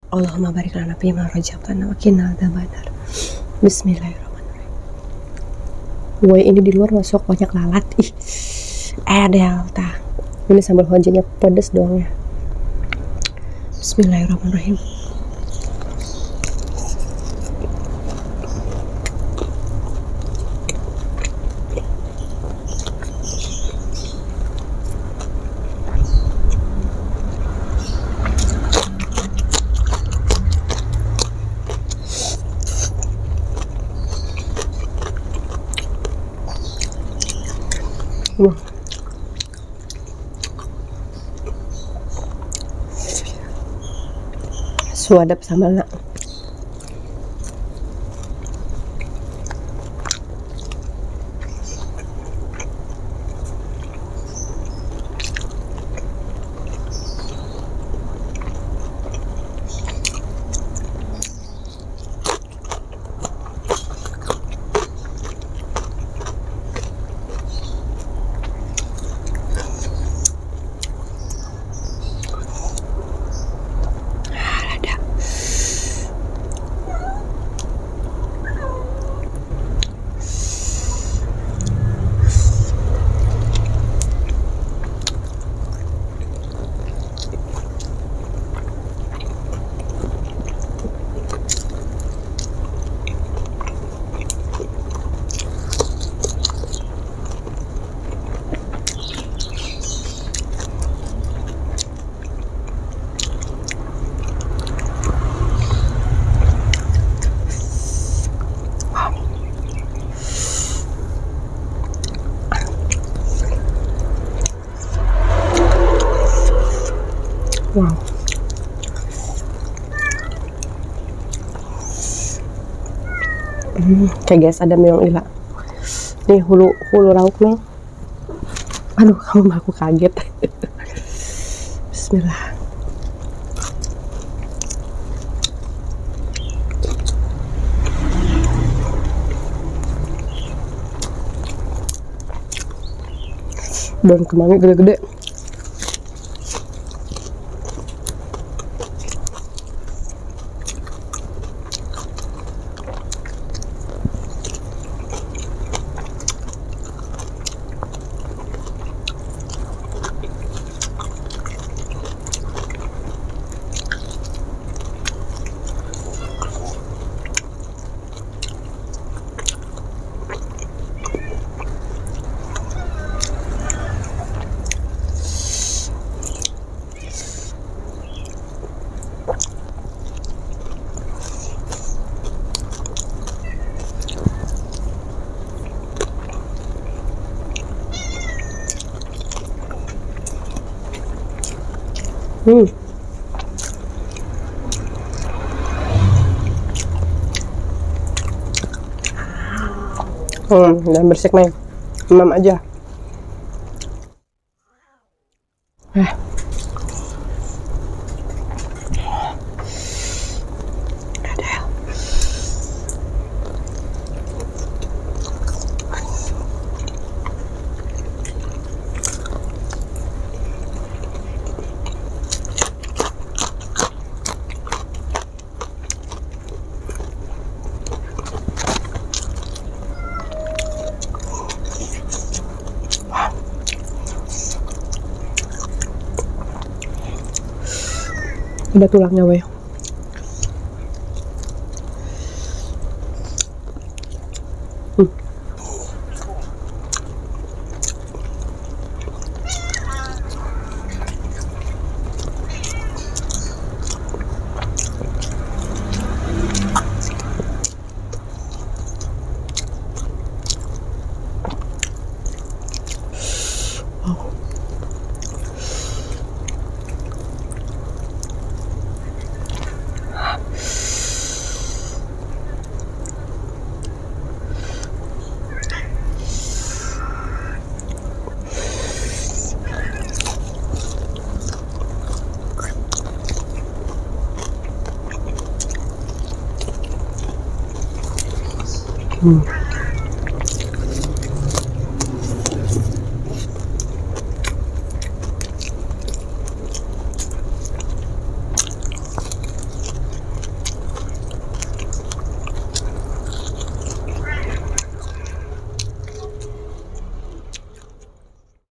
Allahumma barik lana fima razaqtana wa qina adzabannar. Bismillahirrahmanirrahim. Woi, ini di luar masuk banyak lalat. Ih, Delta. Ini sambal honjenya pedes doang ya. Bismillahirrahmanirrahim. Wah. Suadap sambalnya. Wow. Oke guys, ada meong lila. Nih hulu rauk nih. Aduh, kamu aku kaget. Bismillah. Daun kemangi gede-gede. Dan bersih main mam aja. Ada tulangnya weh. Hmm.